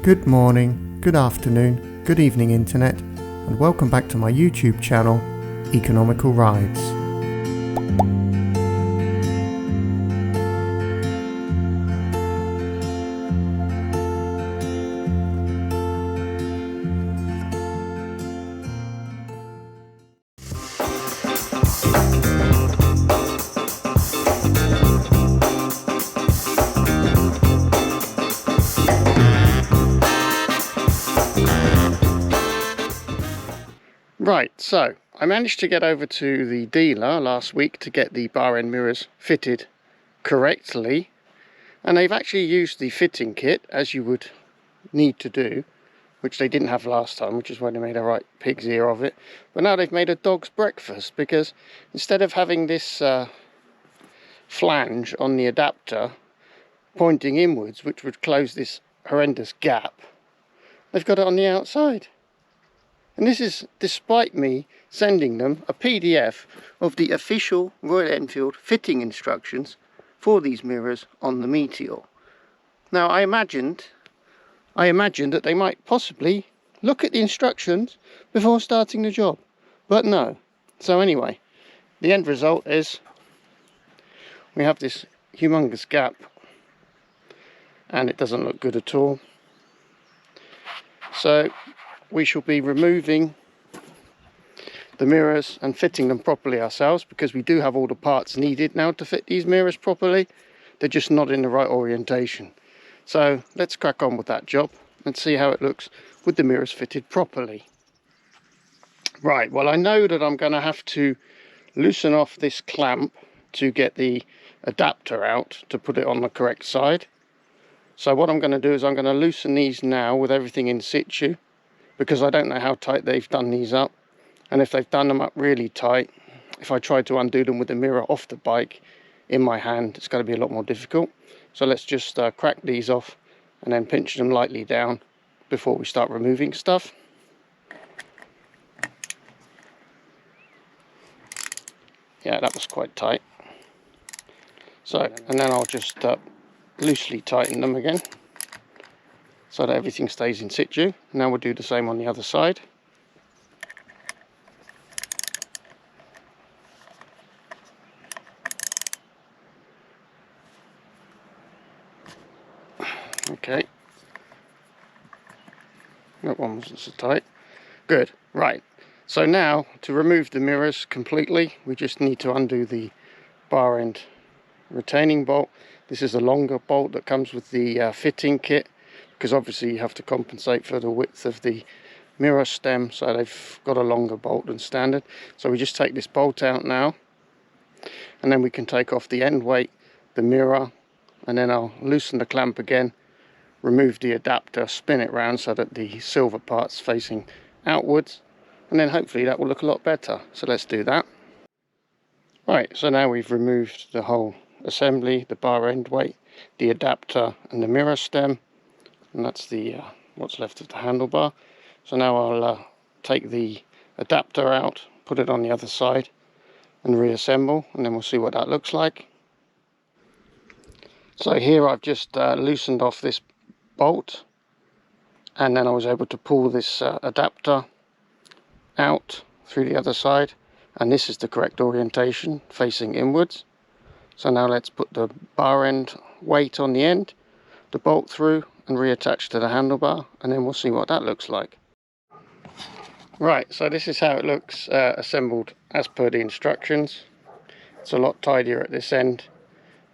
Good morning, good afternoon, good evening internet, and welcome back to my YouTube channel, Economical Rides. Right, so I managed to get over to the dealer last week to get the bar end mirrors fitted correctly, and they've actually used the fitting kit as you would need to do, which they didn't have last time, which is why they made a right pig's ear of it. But now they've made a dog's breakfast, because instead of having this flange on the adapter pointing inwards, which would close this horrendous gap, they've got it on the outside. And this is despite me sending them a PDF of the official Royal Enfield fitting instructions for these mirrors on the Meteor. Now I imagined that they might possibly look at the instructions before starting the job, but no. So anyway, the end result is we have this humongous gap and it doesn't look good at all. So we shall be removing the mirrors and fitting them properly ourselves, because we do have all the parts needed now to fit these mirrors properly. They're just not in the right orientation. So let's crack on with that job and see how it looks with the mirrors fitted properly. Right, well, I know that I'm going to have to loosen off this clamp to get the adapter out to put it on the correct side. So what I'm going to do is I'm going to loosen these now with everything in situ, because I don't know how tight they've done these up, and if they've done them up really tight, if I try to undo them with the mirror off the bike in my hand, it's going to be a lot more difficult. So let's just crack these off and then pinch them lightly down before we start removing stuff. Yeah, that was quite tight. So, and then I'll just loosely tighten them again, so that everything stays in situ. Now we'll do the same on the other side. Okay. That one wasn't so tight. Good. Right. So now to remove the mirrors completely, we just need to undo the bar end retaining bolt. This is a longer bolt that comes with the fitting kit, because obviously you have to compensate for the width of the mirror stem, so they've got a longer bolt than standard. So we just take this bolt out now, and then we can take off the end weight, the mirror, and then I'll loosen the clamp again, remove the adapter, spin it round so that the silver part's facing outwards, and then hopefully that will look a lot better. So let's do that. Right, so now we've removed the whole assembly, the bar end weight, the adapter and the mirror stem, and that's the what's left of the handlebar. So now I'll take the adapter out, put it on the other side and reassemble, and then we'll see what that looks like. So here I've just loosened off this bolt, and then I was able to pull this adapter out through the other side, and this is the correct orientation, facing inwards. So now let's put the bar end weight on the end, the bolt through and reattach to the handlebar, and then we'll see what that looks like. Right, so this is how it looks assembled as per the instructions. It's a lot tidier at this end.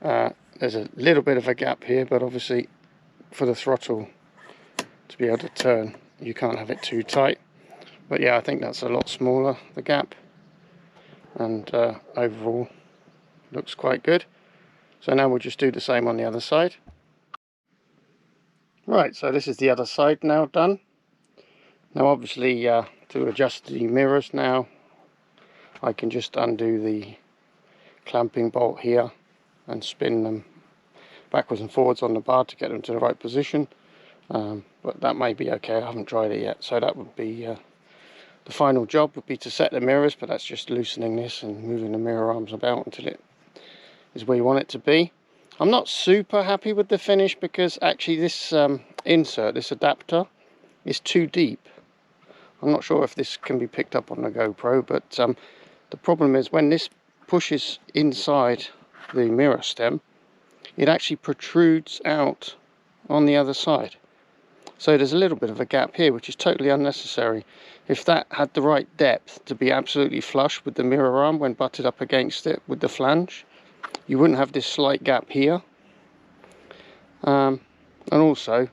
There's a little bit of a gap here, but obviously for the throttle to be able to turn, you can't have it too tight. But yeah, I think that's a lot smaller, the gap, and overall looks quite good. So now we'll just do the same on the other side. Right, so this is the other side now done. Now obviously to adjust the mirrors now, I can just undo the clamping bolt here and spin them backwards and forwards on the bar to get them to the right position. But that may be okay, I haven't tried it yet. So that would be the final job, would be to set the mirrors, but that's just loosening this and moving the mirror arms about until it is where you want it to be. I'm not super happy with the finish, because actually this insert, this adapter, is too deep. I'm not sure if this can be picked up on the GoPro, but the problem is when this pushes inside the mirror stem, it actually protrudes out on the other side. So there's a little bit of a gap here, which is totally unnecessary. If that had the right depth to be absolutely flush with the mirror arm when butted up against it with the flange, you wouldn't have this slight gap here. And also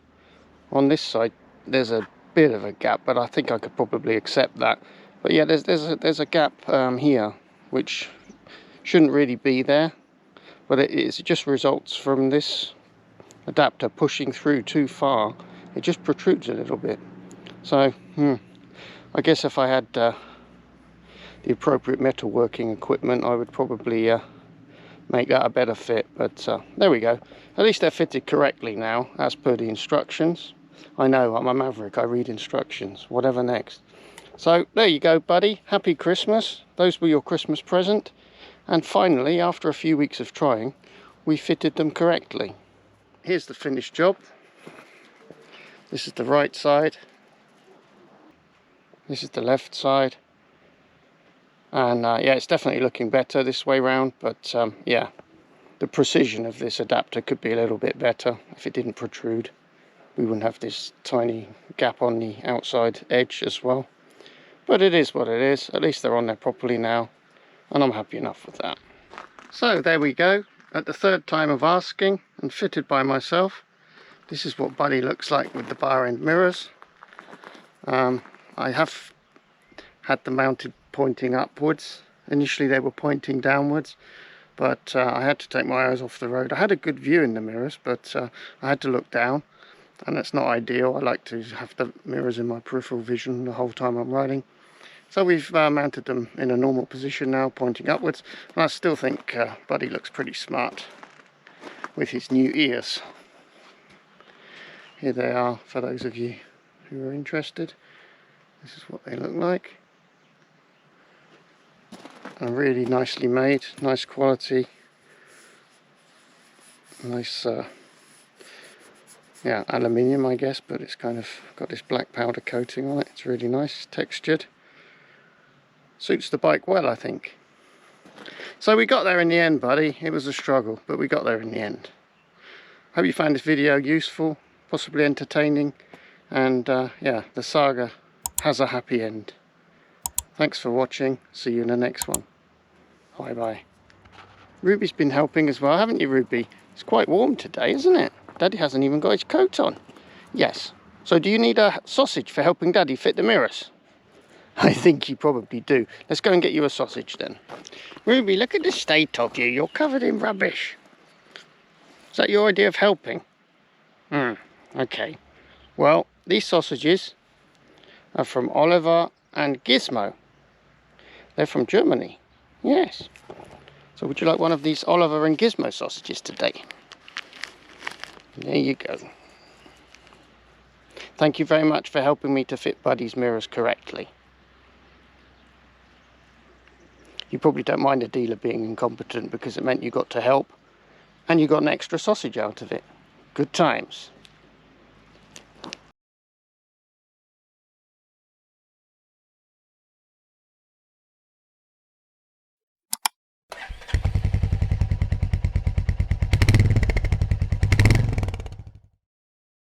on this side there's a bit of a gap, but I think I could probably accept that. But yeah, there's a gap here which shouldn't really be there, but it just results from this adapter pushing through too far. It just protrudes a little bit. So I guess if I had the appropriate metalworking equipment, I would probably make that a better fit. But there we go. At least they're fitted correctly now, as per the instructions. I know, I'm a maverick, I read instructions. Whatever next. So there you go, buddy. Happy Christmas. Those were your Christmas present. And finally, after a few weeks of trying, we fitted them correctly. Here's the finished job. This is the right side. This is the left side. And yeah, it's definitely looking better this way round, but yeah, the precision of this adapter could be a little bit better. If it didn't protrude, we wouldn't have this tiny gap on the outside edge as well. But it is what it is. At least they're on there properly now, and I'm happy enough with that. So there we go, at the third time of asking, and fitted by myself. This is what Buddy looks like with the bar end mirrors. I have had them mounted pointing upwards. Initially they were pointing downwards, but I had to take my eyes off the road. I had a good view in the mirrors, but I had to look down, and that's not ideal. I like to have the mirrors in my peripheral vision the whole time I'm riding. So we've mounted them in a normal position now, pointing upwards, and I still think Buddy looks pretty smart with his new ears. Here they are for those of you who are interested. This is what they look like. And really nicely made, nice quality, nice yeah, aluminium I guess, but it's kind of got this black powder coating on it. It's really nice, textured. Suits the bike well, I think. So we got there in the end, Buddy. It was a struggle, but we got there in the end. Hope you found this video useful, possibly entertaining, and yeah, the saga has a happy end. Thanks for watching. See you in the next one. Bye bye. Ruby's been helping as well, haven't you, Ruby? It's quite warm today, isn't it? Daddy hasn't even got his coat on. Yes. So do you need a sausage for helping Daddy fit the mirrors? I think you probably do. Let's go and get you a sausage then. Ruby, look at the state of you. You're covered in rubbish. Is that your idea of helping? Okay. Well, these sausages are from Oliver and Gizmo. They're from Germany. Yes. So would you like one of these Oliver and Gizmo sausages today? There you go. Thank you very much for helping me to fit Buddy's mirrors correctly. You probably don't mind a dealer being incompetent because it meant you got to help and you got an extra sausage out of it. Good times.